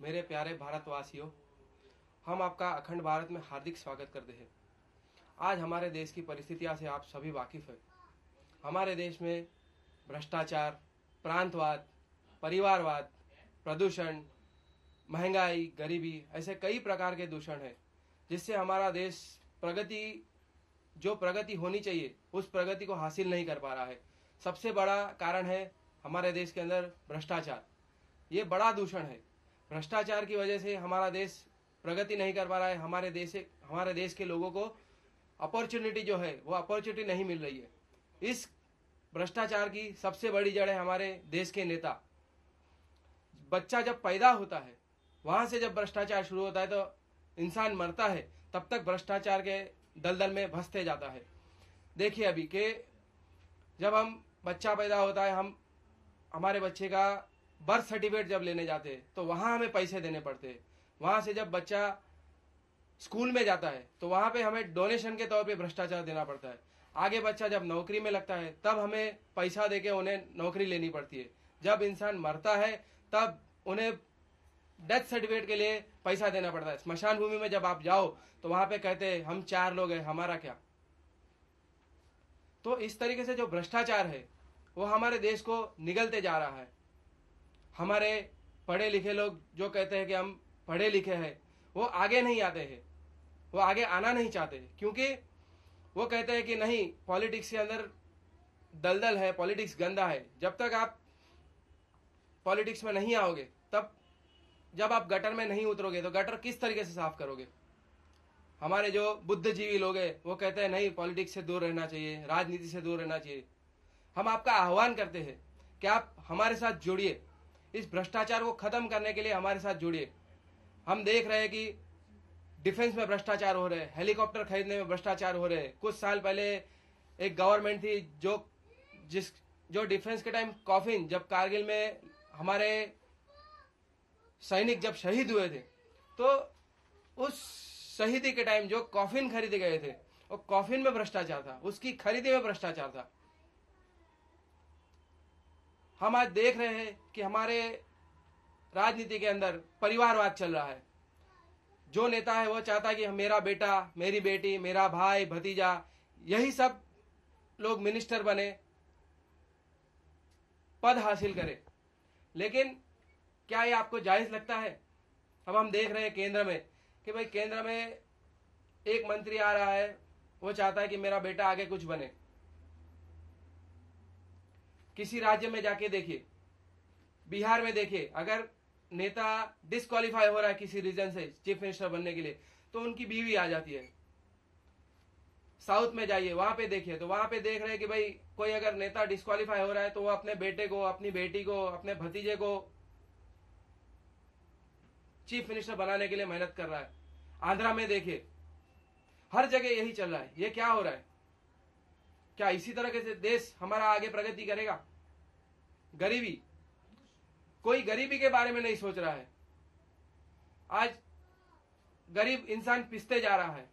मेरे प्यारे भारतवासियों, हम आपका अखंड भारत में हार्दिक स्वागत करते हैं। आज हमारे देश की परिस्थितियां से आप सभी वाकिफ हैं। हमारे देश में भ्रष्टाचार, प्रांतवाद, परिवारवाद, प्रदूषण, महंगाई, गरीबी ऐसे कई प्रकार के दूषण हैं, जिससे हमारा देश जो प्रगति होनी चाहिए उस प्रगति को हासिल नहीं कर पा रहा है। सबसे बड़ा कारण है हमारे देश के अंदर भ्रष्टाचार। ये बड़ा दूषण है। भ्रष्टाचार की वजह से हमारा देश प्रगति नहीं कर पा रहा है। हमारे देश के लोगों को अपॉर्चुनिटी जो है वो अपॉर्चुनिटी नहीं मिल रही है। इस भ्रष्टाचार की सबसे बड़ी जड़ है हमारे देश के नेता। बच्चा जब पैदा होता है वहां से जब भ्रष्टाचार शुरू होता है तो इंसान मरता है, तब तक भ्रष्टाचार के दलदल में फंसते जाता है। देखिए अभी के जब हम बच्चा पैदा होता है, हम हमारे बच्चे का बर्थ सर्टिफिकेट जब लेने जाते हैं तो वहां हमें पैसे देने पड़ते हैं। वहां से जब बच्चा स्कूल में जाता है तो वहां पे हमें डोनेशन के तौर पे भ्रष्टाचार देना पड़ता है। आगे बच्चा जब नौकरी में लगता है तब हमें पैसा देके उन्हें नौकरी लेनी पड़ती है। जब इंसान मरता है तब उन्हें डेथ सर्टिफिकेट के लिए पैसा देना पड़ता है। स्मशान भूमि में जब आप जाओ तो वहां पे कहते हैं हम 4 लोग हैं, हमारा क्या। तो इस तरीके से जो भ्रष्टाचार है वो हमारे देश को निगलते जा रहा है। हमारे पढ़े लिखे लोग जो कहते हैं कि हम पढ़े लिखे हैं, वो आगे नहीं आते हैं, वो आगे आना नहीं चाहते, क्योंकि वो कहते हैं कि नहीं, पॉलिटिक्स के अंदर दलदल है, पॉलिटिक्स गंदा है। जब तक आप पॉलिटिक्स में नहीं आओगे, तब जब आप गटर में नहीं उतरोगे तो गटर किस तरीके से साफ करोगे। हमारे जो बुद्धिजीवी लोग हैं वो कहते हैं नहीं, पॉलिटिक्स से दूर रहना चाहिए, राजनीति से दूर रहना चाहिए। हम आपका आह्वान करते हैं कि आप हमारे साथ जुड़िए, इस भ्रष्टाचार को खत्म करने के लिए हमारे साथ जुड़िए। हम देख रहे हैं कि डिफेंस में भ्रष्टाचार हो रहे हैं, हेलीकॉप्टर खरीदने में भ्रष्टाचार हो रहे हैं। कुछ साल पहले एक गवर्नमेंट थी जो डिफेंस के टाइम कॉफिन, जब कारगिल में हमारे सैनिक जब शहीद हुए थे तो उस शहीदी के टाइम जो कॉफिन खरीदे गए थे वो कॉफिन में भ्रष्टाचार था, उसकी खरीदी में भ्रष्टाचार था। हम आज देख रहे हैं कि हमारे राजनीति के अंदर परिवारवाद चल रहा है। जो नेता है वो चाहता है कि मेरा बेटा, मेरी बेटी, मेरा भाई, भतीजा, यही सब लोग मिनिस्टर बने, पद हासिल करें। लेकिन क्या ये आपको जायज लगता है? अब हम देख रहे हैं केंद्र में कि भाई केंद्र में एक मंत्री आ रहा है, वो चाहता है कि मेरा बेटा आगे कुछ बने। किसी राज्य में जाके देखिए, बिहार में देखिए, अगर नेता डिस्क्वालीफाई हो रहा है किसी रीजन से चीफ मिनिस्टर बनने के लिए तो उनकी बीवी आ जाती है। साउथ में जाइए, वहां पे देखिए तो वहां पे देख रहे हैं कि भाई कोई अगर नेता डिस्क्वालीफाई हो रहा है तो वो अपने बेटे को, अपनी बेटी को, अपने भतीजे को चीफ मिनिस्टर बनाने के लिए मेहनत कर रहा है। आंध्रा में देखिए, हर जगह यही चल रहा है। ये क्या हो रहा है? क्या इसी तरह से देश हमारा आगे प्रगति करेगा? गरीबी, कोई गरीबी के बारे में नहीं सोच रहा है। आज गरीब इंसान पिसते जा रहा है।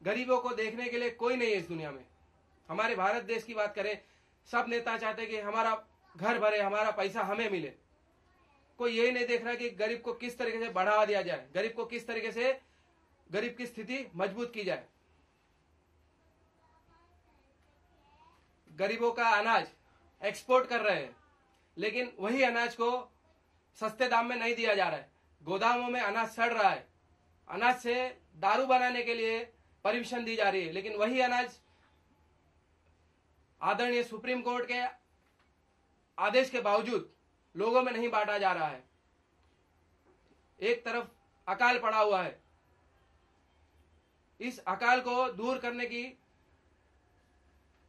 गरीबों को देखने के लिए कोई नहीं है इस दुनिया में। हमारे भारत देश की बात करें, सब नेता चाहते हैं कि हमारा घर भरे, हमारा पैसा हमें मिले। कोई यही नहीं देख रहा कि गरीब को किस तरीके से बढ़ावा दिया जाए, गरीब को किस तरीके से, गरीब की स्थिति मजबूत की जाए। गरीबों का अनाज एक्सपोर्ट कर रहे हैं, लेकिन वही अनाज को सस्ते दाम में नहीं दिया जा रहा है। गोदामों में अनाज सड़ रहा है। अनाज से दारू बनाने के लिए परमिशन दी जा रही है, लेकिन वही अनाज आदरणीय सुप्रीम कोर्ट के आदेश के बावजूद लोगों में नहीं बांटा जा रहा है। एक तरफ अकाल पड़ा हुआ है। इस अकाल को दूर करने की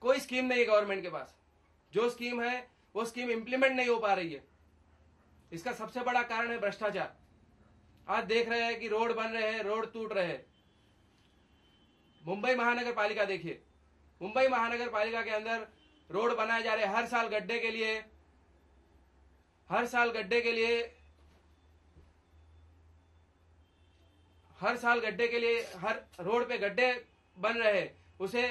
कोई स्कीम नहीं है गवर्नमेंट के पास। जो स्कीम है वो स्कीम इंप्लीमेंट नहीं हो पा रही है। इसका सबसे बड़ा कारण है भ्रष्टाचार। आज देख रहे हैं कि रोड बन रहे हैं, रोड टूट रहे हैं। मुंबई महानगर पालिका देखिए, मुंबई महानगर पालिका के अंदर रोड बनाए जा रहे हैं। हर साल गड्ढे के लिए हर साल गड्ढे के लिए हर रोड पे गड्ढे बन रहे हैं। उसे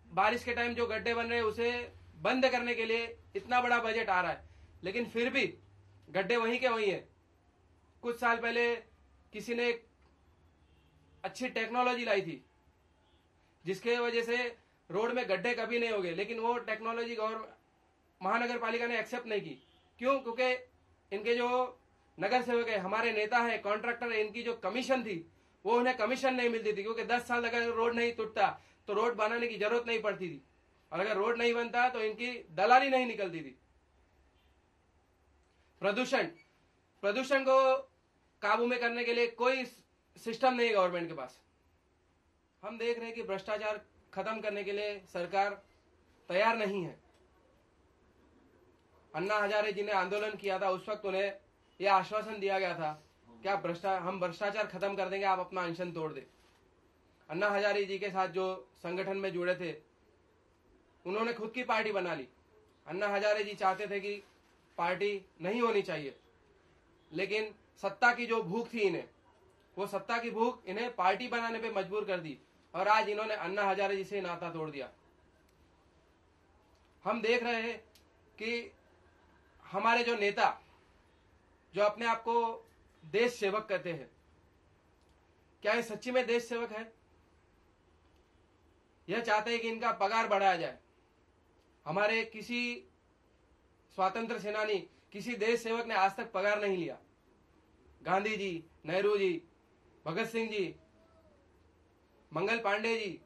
बारिश के टाइम जो गड्ढे बन रहे हैं उसे बंद करने के लिए इतना बड़ा बजट आ रहा है, लेकिन फिर भी गड्ढे वहीं के वहीं हैं। कुछ साल पहले किसी ने एक अच्छी टेक्नोलॉजी लाई थी जिसके वजह से रोड में गड्ढे कभी नहीं होंगे, लेकिन वो टेक्नोलॉजी महानगर पालिका ने एक्सेप्ट नहीं की। क्यों? क्योंकि इनके जो नगर सेवक है, हमारे नेता है, कॉन्ट्रैक्टर है, इनकी जो कमीशन थी वो उन्हें कमीशन नहीं मिलती थी, क्योंकि 10 साल अगर रोड नहीं टूटता तो रोड बनाने की जरूरत नहीं पड़ती थी, और अगर रोड नहीं बनता तो इनकी दलाली नहीं निकलती थी। प्रदूषण को काबू में करने के लिए कोई सिस्टम नहीं है गवर्नमेंट के पास। हम देख रहे हैं कि भ्रष्टाचार खत्म करने के लिए सरकार तैयार नहीं है। अन्ना हजारे जी ने आंदोलन किया था, उस वक्त उन्हें यह आश्वासन दिया गया था कि हम भ्रष्टाचार खत्म कर देंगे, आप अपना अनशन तोड़ दे। अन्ना हजारे जी के साथ जो संगठन में जुड़े थे उन्होंने खुद की पार्टी बना ली। अन्ना हजारे जी चाहते थे कि पार्टी नहीं होनी चाहिए, लेकिन सत्ता की जो भूख थी इन्हें, वो सत्ता की भूख इन्हें पार्टी बनाने पे मजबूर कर दी, और आज इन्होंने अन्ना हजारे जी से नाता तोड़ दिया। हम देख रहे हैं कि हमारे जो नेता जो अपने आप को देश सेवक कहते हैं, क्या ये सच्ची में देश सेवक है? यह चाहते हैं कि इनका पगार बढ़ाया जाए। हमारे किसी स्वातंत्र सेनानी, किसी देश सेवक ने आज तक पगार नहीं लिया। गांधी जी, नेहरू जी, भगत सिंह जी, मंगल पांडे जी,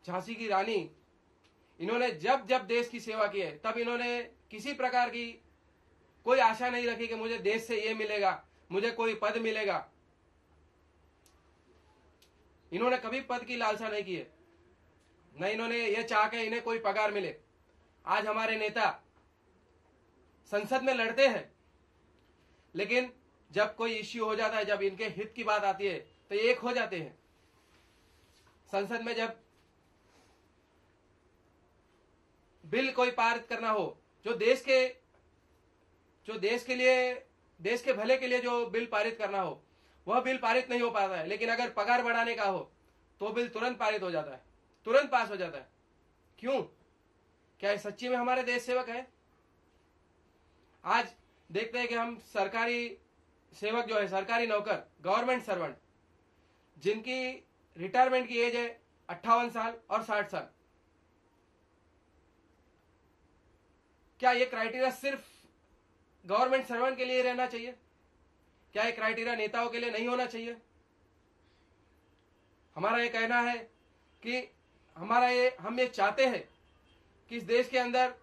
झांसी की रानी, इन्होंने जब जब देश की सेवा की है तब इन्होंने किसी प्रकार की कोई आशा नहीं रखी कि मुझे देश से ये मिलेगा, मुझे कोई पद मिलेगा। इन्होंने कभी पद की लालसा नहीं की है, न इन्होंने ये चाह के इन्हें कोई पगार मिले। आज हमारे नेता संसद में लड़ते हैं, लेकिन जब कोई इश्यू हो जाता है, जब इनके हित की बात आती है तो एक हो जाते हैं। संसद में जब बिल कोई पारित करना हो, जो देश के लिए, देश के भले के लिए जो बिल पारित करना हो, वह बिल पारित नहीं हो पाता है। लेकिन अगर पगार बढ़ाने का हो तो बिल तुरंत पारित हो जाता है, तुरंत पास हो जाता है। क्यों? क्या ये सच्ची में हमारे देश सेवक है? आज देखते हैं कि हम सरकारी सेवक जो है, सरकारी नौकर, गवर्नमेंट सर्वेंट, जिनकी रिटायरमेंट की एज है 58 साल और 60 साल, क्या ये क्राइटेरिया सिर्फ गवर्नमेंट सर्वेंट के लिए रहना चाहिए? क्या ये क्राइटेरिया नेताओं के लिए नहीं होना चाहिए? हमारा ये कहना है कि हम ये चाहते हैं कि इस देश के अंदर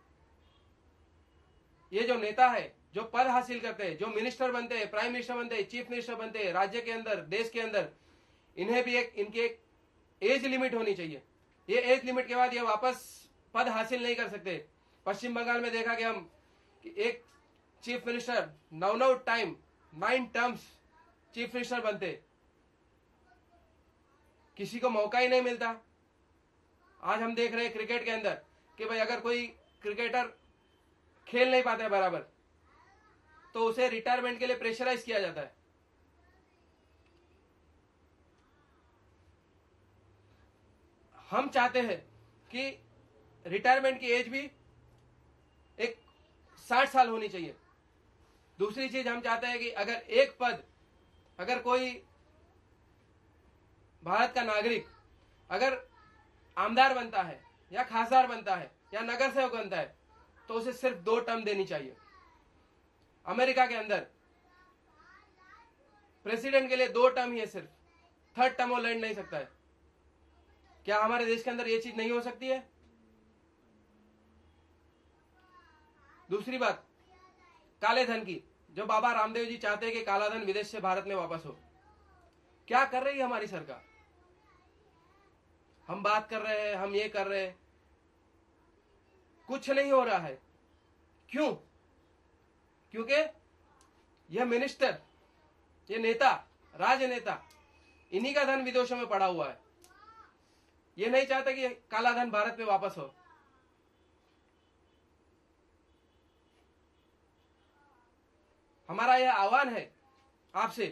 ये जो नेता है, जो पद हासिल करते हैं, जो मिनिस्टर बनते हैं, प्राइम मिनिस्टर बनते हैं, चीफ मिनिस्टर बनते हैं राज्य के अंदर, देश के अंदर, इन्हें भी इनकी एक एज लिमिट होनी चाहिए। ये एज लिमिट के बाद ये वापस पद हासिल नहीं कर सकते। पश्चिम बंगाल में देखा कि हम कि एक chief minister 9 terms chief minister बनते, किसी को मौका ही नहीं मिलता। आज हम देख रहे हैं क्रिकेट के अंदर कि भाई अगर कोई क्रिकेटर खेल नहीं पाता है बराबर तो उसे रिटायरमेंट के लिए प्रेशराइज किया जाता है। हम चाहते हैं कि रिटायरमेंट की एज भी एक 60 साल होनी चाहिए। दूसरी चीज हम चाहते हैं कि अगर कोई भारत का नागरिक अगर आमदार बनता है या खासदार बनता है या नगर सेवक बनता है तो उसे सिर्फ 2 टर्म देनी चाहिए। अमेरिका के अंदर प्रेसिडेंट के लिए 2 टर्म ही है सिर्फ, 3rd टर्म वो लड़ नहीं सकता है। क्या हमारे देश के अंदर ये चीज नहीं हो सकती है? दूसरी बात, काले धन की, जो बाबा रामदेव जी चाहते हैं कि काला धन विदेश से भारत में वापस हो। क्या कर रही है हमारी सरकार? हम बात कर रहे हैं, हम ये कर रहे हैं, कुछ नहीं हो रहा है। क्यों? क्योंकि यह मिनिस्टर, ये नेता, राजनेता, इन्हीं का धन विदेशों में पड़ा हुआ है। ये नहीं चाहते कि काला धन भारत में वापस हो। हमारा यह आह्वान है आपसे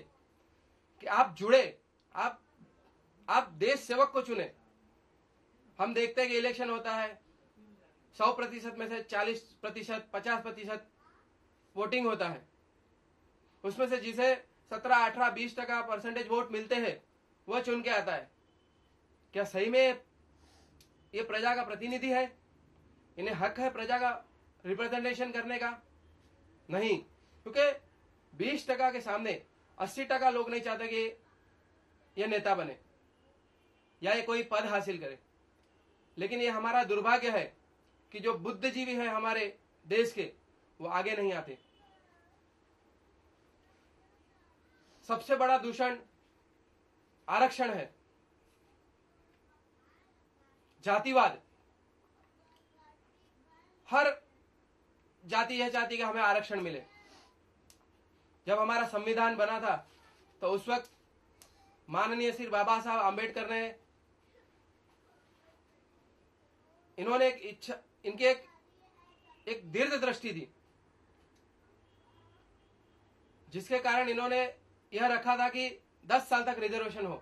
कि आप जुड़े, आप देश सेवक को चुने। हम देखते हैं कि इलेक्शन होता है, 100% में से 40%, 50% वोटिंग होता है, उसमें से जिसे 17, 18, 20% परसेंटेज वोट मिलते हैं वह चुन के आता है। क्या सही में ये प्रजा का प्रतिनिधि है? इन्हें हक है प्रजा का रिप्रेजेंटेशन करने का? नहीं, क्योंकि 20% के सामने 80% लोग नहीं चाहते कि ये नेता बने या ये कोई पद हासिल करे। लेकिन ये हमारा दुर्भाग्य है कि जो बुद्धिजीवी है हमारे देश के, वो आगे नहीं आते। सबसे बड़ा दूषण आरक्षण है, जातिवाद। हर जाति यह चाहती कि हमें आरक्षण मिले। जब हमारा संविधान बना था तो उस वक्त माननीय श्री बाबा साहब आंबेडकर ने, इन्होंने एक इच्छा, इनकी एक दीर्घ दृष्टि थी, जिसके कारण इन्होंने यह रखा था कि 10 साल तक रिजर्वेशन हो।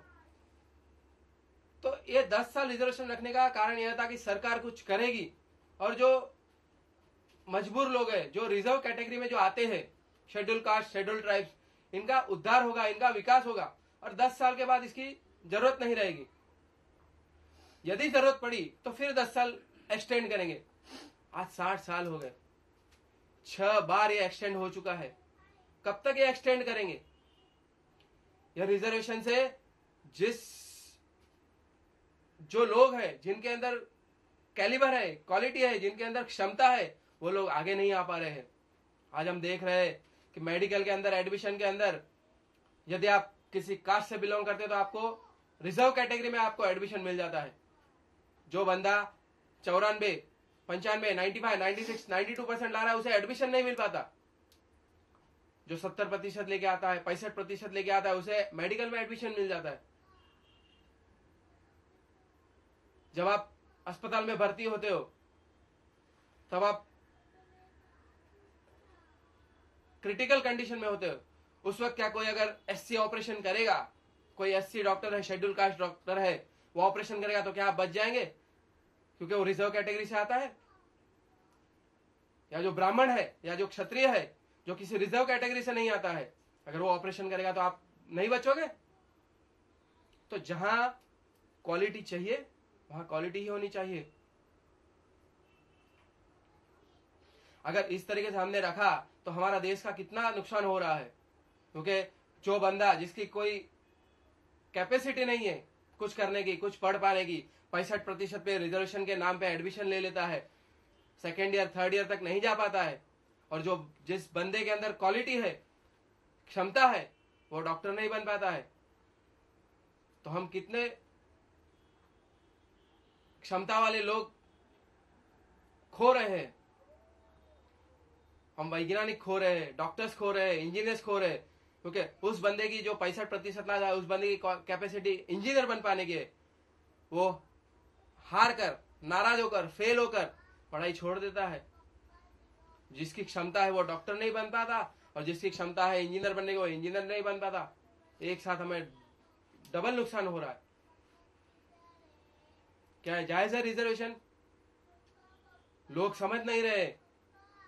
तो ये 10 साल रिजर्वेशन रखने का कारण यह था कि सरकार कुछ करेगी और जो मजबूर लोग हैं, जो रिजर्व कैटेगरी में जो आते हैं, शेड्यूल कास्ट, शेड्यूल ट्राइब्स, इनका उद्धार होगा, इनका विकास होगा और 10 साल के बाद इसकी जरूरत नहीं रहेगी। यदि जरूरत पड़ी तो फिर 10 साल एक्सटेंड करेंगे। आज 60 साल हो गए, 6 बार ये एक्सटेंड हो चुका है। कब तक ये एक्सटेंड करेंगे? यह रिजर्वेशन से जो लोग हैं, जिनके अंदर कैलिबर है, क्वालिटी है, जिनके अंदर क्षमता है, वो लोग आगे नहीं आ पा रहे हैं। आज हम देख रहे हैं कि मेडिकल के अंदर, एडमिशन के अंदर, यदि आप किसी कास्ट से बिलोंग करते हैं तो आपको रिजर्व कैटेगरी में आपको एडमिशन मिल जाता है। जो बंदा 94, 95, 95, 96, 92% ला रहा है, उसे एडमिशन नहीं मिल पाता। जो 70% लेके आता है, 65% लेके आता है, उसे मेडिकल में एडमिशन मिल जाता है। जब आप अस्पताल में भर्ती होते हो तब आप क्रिटिकल कंडीशन में होते हो। उस वक्त क्या कोई अगर एससी ऑपरेशन करेगा, कोई एससी डॉक्टर है, शेड्यूल कास्ट डॉक्टर है, वो ऑपरेशन करेगा तो क्या आप बच जाएंगे? क्योंकि वो रिजर्व कैटेगरी से आता है। या जो ब्राह्मण है या जो क्षत्रिय है, जो किसी रिजर्व कैटेगरी से नहीं आता है, अगर वो ऑपरेशन करेगा तो आप नहीं बचोगे। तो जहां क्वालिटी चाहिए वहां क्वालिटी ही होनी चाहिए। अगर इस तरीके से हमने रखा तो हमारा देश का कितना नुकसान हो रहा है। क्योंकि जो बंदा, जिसकी कोई कैपेसिटी नहीं है कुछ करने की, कुछ पढ़ पाने की, 65% पे रिजर्वेशन के नाम पे एडमिशन ले लेता है, सेकेंड ईयर, थर्ड ईयर तक नहीं जा पाता है। और जिस बंदे के अंदर क्वालिटी है, क्षमता है, वो डॉक्टर नहीं बन पाता है। तो हम कितने क्षमता वाले लोग खो रहे हैं। हम वैज्ञानिक खो रहे हैं, डॉक्टर्स खो रहे हैं, इंजीनियर्स खो रहे हैं। क्योंकि उस बंदे की जो 65% ला जाए, उस बंदे की कैपेसिटी इंजीनियर बन पाने की है, वो हार कर, नाराज होकर, फेल होकर पढ़ाई छोड़ देता है। जिसकी क्षमता है वो डॉक्टर नहीं बन पाता और जिसकी क्षमता है इंजीनियर बनने की, वो इंजीनियर नहीं बन पाता। एक साथ हमें डबल नुकसान हो रहा है। क्या जायज है रिजर्वेशन? लोग समझ नहीं रहे।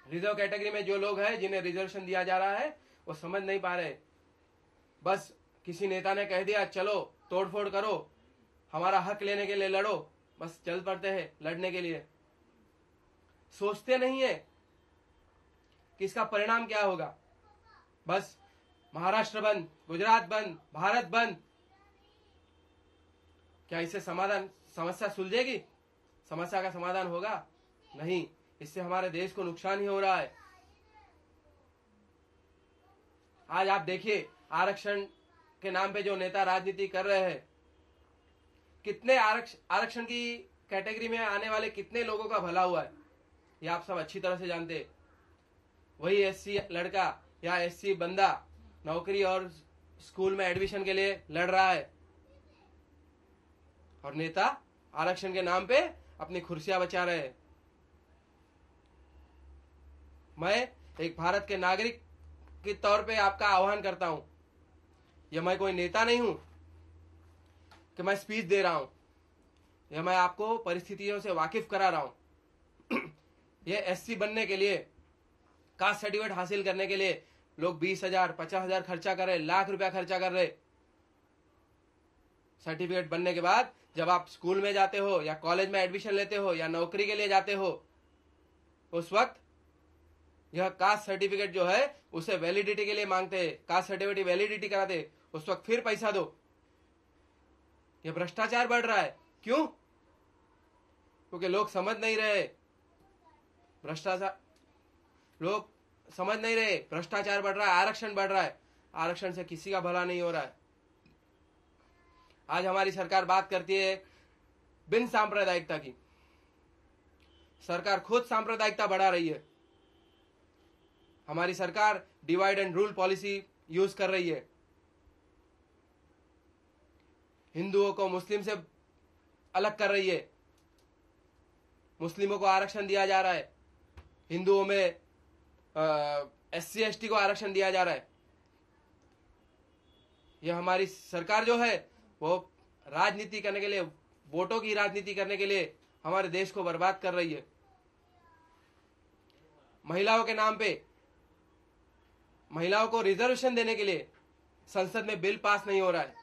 रिजर्व कैटेगरी में जो लोग हैं, जिन्हें रिजर्वेशन दिया जा रहा है, वो समझ नहीं पा रहे। बस किसी नेता ने कह दिया चलो तोड़फोड़ करो, हमारा हक लेने के लिए लड़ो, बस चल पड़ते हैं लड़ने के लिए। सोचते नहीं है कि इसका परिणाम क्या होगा। बस महाराष्ट्र बंद, गुजरात बंद, भारत बंद, क्या इससे समस्या सुलझेगी? समस्या का समाधान होगा? नहीं, इससे हमारे देश को नुकसान ही हो रहा है। आज आप देखिए, आरक्षण के नाम पे जो नेता राजनीति कर रहे हैं, कितने आरक्षण की कैटेगरी में आने वाले कितने लोगों का भला हुआ है, ये आप सब अच्छी तरह से जानते हैं। वही एससी लड़का या एससी बंदा नौकरी और स्कूल में एडमिशन के लिए लड़ रहा है, और नेता आरक्षण के नाम पे अपनी कुर्सियां बचा रहे हैं। मैं एक भारत के नागरिक के तौर पे आपका आह्वान करता हूं। यह मैं कोई नेता नहीं हूं कि मैं स्पीच दे रहा हूं, यह मैं आपको परिस्थितियों से वाकिफ करा रहा हूं। यह एससी बनने के लिए, कास्ट सर्टिफिकेट हासिल करने के लिए लोग 20,000 50,000 खर्चा कर रहे, लाख रुपया खर्चा कर रहे। सर्टिफिकेट बनने के बाद जब आप स्कूल में जाते हो या कॉलेज में एडमिशन लेते हो या नौकरी के लिए जाते हो, उस वक्त यह कास्ट सर्टिफिकेट जो है उसे वैलिडिटी के लिए मांगते हैं, कास्ट सर्टिफिकेट वैलिडिटी कराते, उस वक्त फिर पैसा दो। यह भ्रष्टाचार बढ़ रहा है। क्यों? क्योंकि लोग समझ नहीं रहे, भ्रष्टाचार लोग समझ नहीं रहे, भ्रष्टाचार बढ़ रहा है, आरक्षण बढ़ रहा है। आरक्षण से किसी का भला नहीं हो रहा है। आज हमारी सरकार बात करती है बिन सांप्रदायिकता की। सरकार खुद सांप्रदायिकता बढ़ा रही है। हमारी सरकार divide and rule policy use कर रही है। हिंदुओं को मुस्लिम से अलग कर रही है। मुस्लिमों को आरक्षण दिया जा रहा है, हिंदुओं में SC ST को आरक्षण दिया जा रहा है। यह हमारी सरकार जो है वो राजनीति करने के लिए, वोटों की राजनीति करने के लिए हमारे देश को बर्बाद कर रही है। महिलाओं के नाम पे, महिलाओं को रिजर्वेशन देने के लिए संसद में बिल पास नहीं हो रहा है।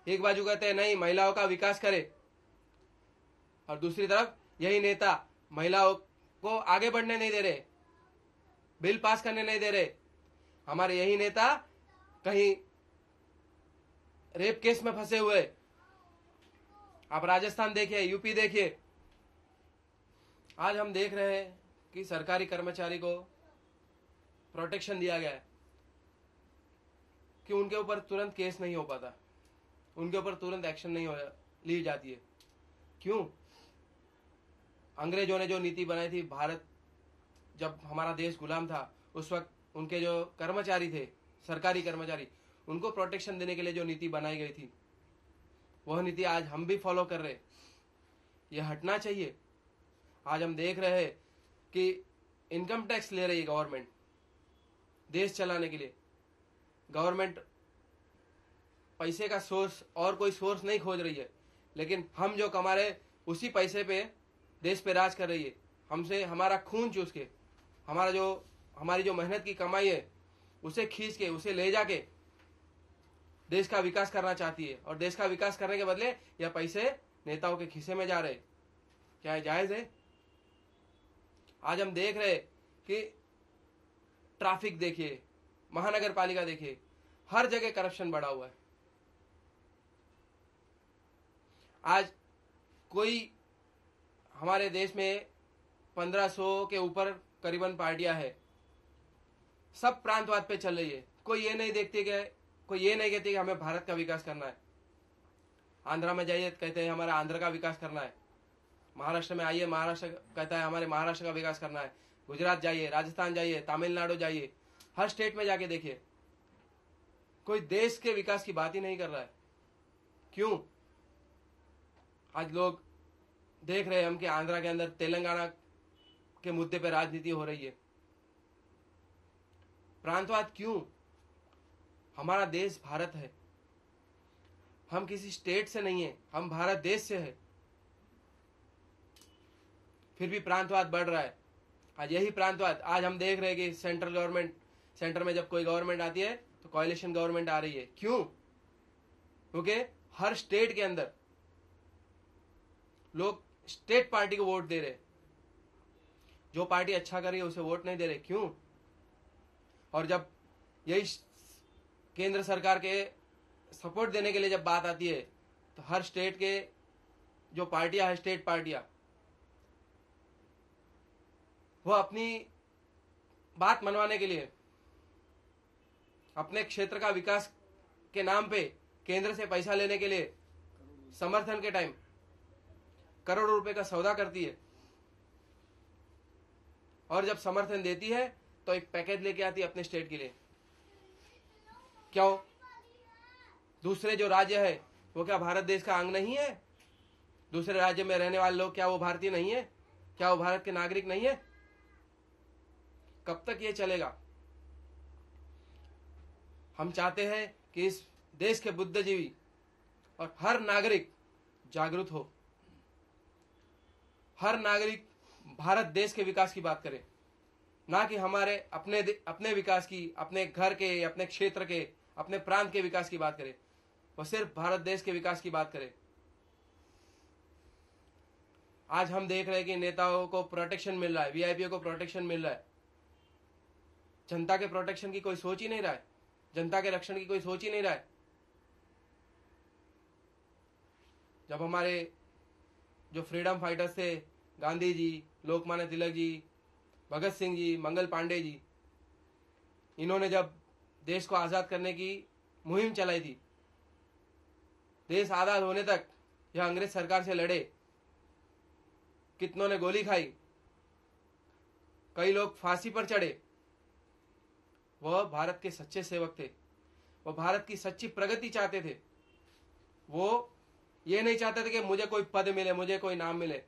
एक बाजू कहते हैं नहीं महिलाओं का विकास करे, और दूसरी तरफ यही नेता महिलाओं को आगे बढ़ने नहीं दे रहे, बिल पास करने नहीं दे रहे। हमारे यही नेता कहीं रेप केस में फंसे हुए। आप राजस्थान देखिए, यूपी देखिए। आज हम देख रहे हैं कि सरकारी कर्मचारी को प्रोटेक्शन दिया गया है कि उनके ऊपर तुरंत केस नहीं हो पाता, उनके ऊपर तुरंत एक्शन नहीं ली जाती है। क्यों? अंग्रेजों ने जो नीति बनाई थी, भारत जब हमारा देश गुलाम था उस वक्त उनके जो कर्मचारी थे, सरकारी कर्मचारी, उनको प्रोटेक्शन देने के लिए जो नीति बनाई गई थी, वह नीति आज हम भी फॉलो कर रहे। यह हटना चाहिए। आज हम देख रहे हैं कि इनकम टैक्स ले रही है गवर्नमेंट देश चलाने के लिए। गवर्नमेंट पैसे का सोर्स और कोई सोर्स नहीं खोज रही है, लेकिन हम जो कमा रहे उसी पैसे पे देश पे राज कर रही है। हमसे हमारा खून चूस के, हमारी जो मेहनत की कमाई है उसे खींच के, उसे ले जाके देश का विकास करना चाहती है, और देश का विकास करने के बदले यह पैसे नेताओं के खीसे में जा रहे। क्या ये जायज है? आज हम देख रहे कि ट्रैफिक देखिए, महानगर पालिका देखिए, हर जगह करप्शन बढ़ा हुआ है। आज कोई हमारे देश में 1500 के ऊपर करीबन पार्टियां हैं, सब प्रांतवाद पे चल रही है। कोई ये नहीं कहती कि हमें भारत का विकास करना है। आंध्रा में जाइए कहते हैं हमारा आंध्र का विकास करना है, महाराष्ट्र में आइए महाराष्ट्र कहता है हमारे महाराष्ट्र का विकास करना है, गुजरात जाइए, राजस्थान जाइए, तमिलनाडु जाइए, हर स्टेट में जाके देखिए, कोई देश के विकास की बात ही नहीं कर रहा है। क्यों? आज लोग देख रहे हैं हम कि आंध्रा के अंदर तेलंगाना के मुद्दे पर राजनीति हो रही है। प्रांतवाद क्यों? हमारा देश भारत है, हम किसी स्टेट से नहीं है, हम भारत देश से है, फिर भी प्रांतवाद बढ़ रहा है। आज यही प्रांतवाद, आज हम देख रहे हैं कि सेंटर में जब कोई गवर्नमेंट आती है तो कोalition गवर्नमेंट आ रही है। क्यों? क्योंकि हर स्टेट के अंदर लोग स्टेट पार्टी को वोट दे रहे, जो पार्टी अच्छा कर रही है उसे वोट नहीं दे रहे। क्यों? और जब यही केंद्र सरकार के सपोर्ट देने के लिए जब बात आती है तो हर स्टेट के जो पार्टियां है, स्टेट पार्टियां, वो अपनी बात मनवाने के लिए, अपने क्षेत्र का विकास के नाम पे केंद्र से पैसा लेने के लिए समर्थन के टाइम करोड़ों रुपए का सौदा करती है, और जब समर्थन देती है तो एक पैकेज लेके आती है अपने स्टेट के लिए। क्यों? दूसरे जो राज्य है वो क्या भारत देश का अंग नहीं है? दूसरे राज्य में रहने वाले लोग क्या वो भारतीय नहीं है? क्या वो भारत के नागरिक नहीं है? कब तक ये चलेगा? हम चाहते हैं कि इस देश के बुद्धिजीवी और हर नागरिक जागरूक हो, हर नागरिक भारत देश के विकास की बात करे, ना कि हमारे अपने विकास की, अपने घर के, अपने क्षेत्र के, अपने प्रांत के विकास की बात करे। वो सिर्फ भारत देश के विकास की बात करे। आज हम देख रहे हैं कि नेताओं को प्रोटेक्शन मिल रहा है, वीआईपी को प्रोटेक्शन मिल रहा है, जनता के प्रोटेक्शन की कोई सोच ही नहीं रहा है, जनता के रक्षण की कोई सोच ही नहीं रहा है। जब हमारे जो फ्रीडम फाइटर्स थे, गांधी जी, लोकमान्य तिलक जी, भगत सिंह जी, मंगल पांडे जी, इन्होंने जब देश को आजाद करने की मुहिम चलाई थी, देश आजाद होने तक यह अंग्रेज सरकार से लड़े, कितनों ने गोली खाई, कई लोग फांसी पर चढ़े। वह भारत के सच्चे सेवक थे, वह भारत की सच्ची प्रगति चाहते थे। वो ये नहीं चाहते थे कि मुझे कोई पद मिले, मुझे कोई नाम मिले।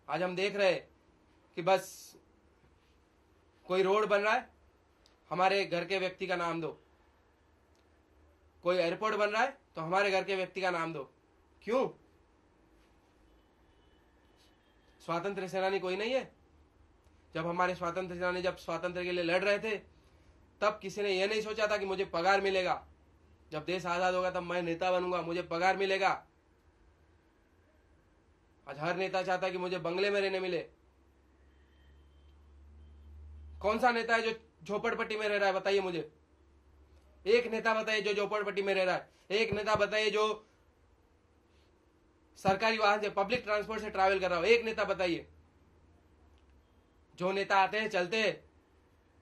आज हम देख रहे हैं कि बस कोई रोड बन रहा है, हमारे घर के व्यक्ति का नाम दो, कोई एयरपोर्ट बन रहा है तो हमारे घर के व्यक्ति का नाम दो। क्यों? स्वातंत्र सेनानी कोई नहीं है? जब हमारे स्वातंत्र सेनानी जब स्वातंत्र के लिए लड़ रहे थे, तब किसी ने यह नहीं सोचा था कि मुझे पगार मिलेगा, जब देश आजाद होगा तब मैं नेता बनूंगा, मुझे पगार मिलेगा। आज हर नेता चाहता है कि मुझे बंगले में रहने मिले। कौन सा नेता है जो झोपड़पट्टी में रह रहा है? बताइए मुझे, एक नेता बताइए जो झोपड़पट्टी में रह रहा है। एक नेता बताइए जो सरकारी वाहन से, पब्लिक ट्रांसपोर्ट से ट्रैवल कर रहा हो। एक नेता बताइए। जो नेता आते हैं, चलते हैं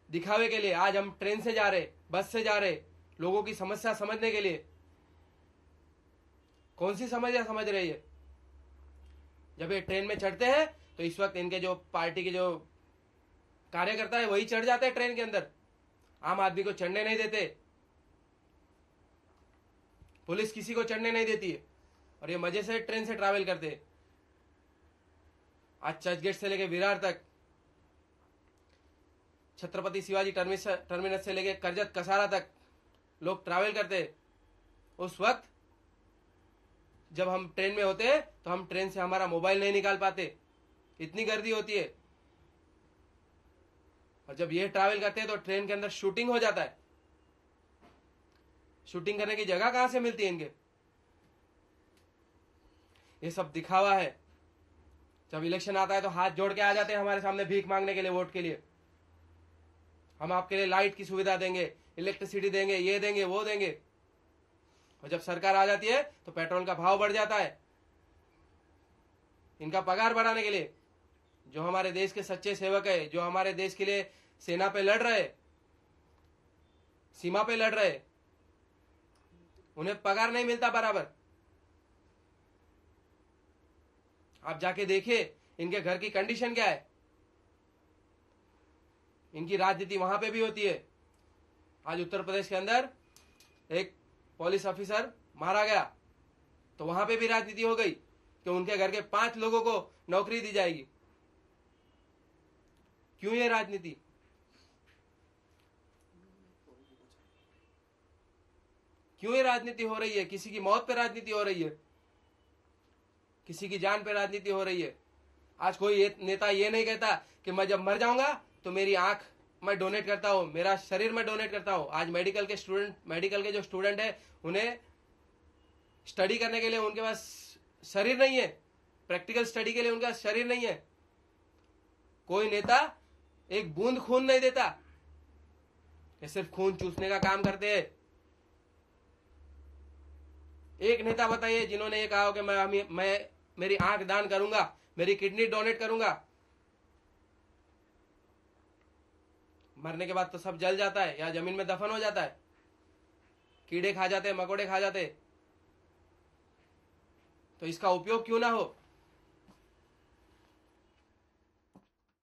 दिखावे के लिए। आज हम ट्रेन से जा रहे, बस से जा रहे, लोगों की समस्या समझने के लिए। कौन सी समस्या समझ रही है? जब ये ट्रेन में चढ़ते हैं तो इस वक्त इनके जो पार्टी के जो कार्यकर्ता है वही चढ़ जाते हैं ट्रेन के अंदर, आम आदमी को चढ़ने नहीं देते, पुलिस किसी को चढ़ने नहीं देती है, और ये मजे से ट्रेन से ट्रैवल करते हैं। आज चर्चगेट से लेके विरार तक, छत्रपति शिवाजी टर्मिनस से लेके करजत कसारा तक लोग ट्रैवल करते हैं। उस वक्त जब हम ट्रेन में होते हैं तो हम ट्रेन से हमारा मोबाइल नहीं निकाल पाते, इतनी गर्दी होती है। और जब ये ट्रैवल करते हैं तो ट्रेन के अंदर शूटिंग हो जाता है। शूटिंग करने की जगह कहां से मिलती है इनके? ये सब दिखावा है। जब इलेक्शन आता है तो हाथ जोड़ के आ जाते हैं हमारे सामने भीख मांगने के लिए, वोट के लिए। हम आपके लिए लाइट की सुविधा देंगे, इलेक्ट्रिसिटी देंगे, ये देंगे, वो देंगे। और जब सरकार आ जाती है तो पेट्रोल का भाव बढ़ जाता है, इनका पगार बढ़ाने के लिए। जो हमारे देश के सच्चे सेवक है, जो हमारे देश के लिए सेना पे लड़ रहे, सीमा पे लड़ रहे, उन्हें पगार नहीं मिलता बराबर। आप जाके देखिए इनके घर की कंडीशन क्या है। इनकी राजनीति वहां पे भी होती है। आज उत्तर प्रदेश के अंदर एक पुलिस ऑफिसर मारा गया तो वहां पे भी राजनीति हो गई कि उनके घर के 5 लोगों को नौकरी दी जाएगी। क्यों ये राजनीति? क्यों ये राजनीति हो रही है? किसी की मौत पे राजनीति हो रही है, किसी की जान पे राजनीति हो रही है। आज कोई नेता ये नहीं कहता कि मैं जब मर जाऊंगा तो मेरी आंख मैं डोनेट करता हूं, मेरा शरीर मैं डोनेट करता हूं। आज मेडिकल के जो स्टूडेंट है, उन्हें स्टडी करने के लिए उनके पास शरीर नहीं है, प्रैक्टिकल स्टडी के लिए उनका शरीर नहीं है। कोई नेता एक बूंद खून नहीं देता, ये सिर्फ खून चूसने का काम करते हैं। एक नेता बताइए जिन्होंने ये कहा हो कि मैं मेरी आंख दान करूंगा, मेरी किडनी डोनेट करूंगा। मरने के बाद तो सब जल जाता है या जमीन में दफन हो जाता है, कीड़े खा जाते हैं, मकोड़े खा जाते हैं। तो इसका उपयोग क्यों ना हो?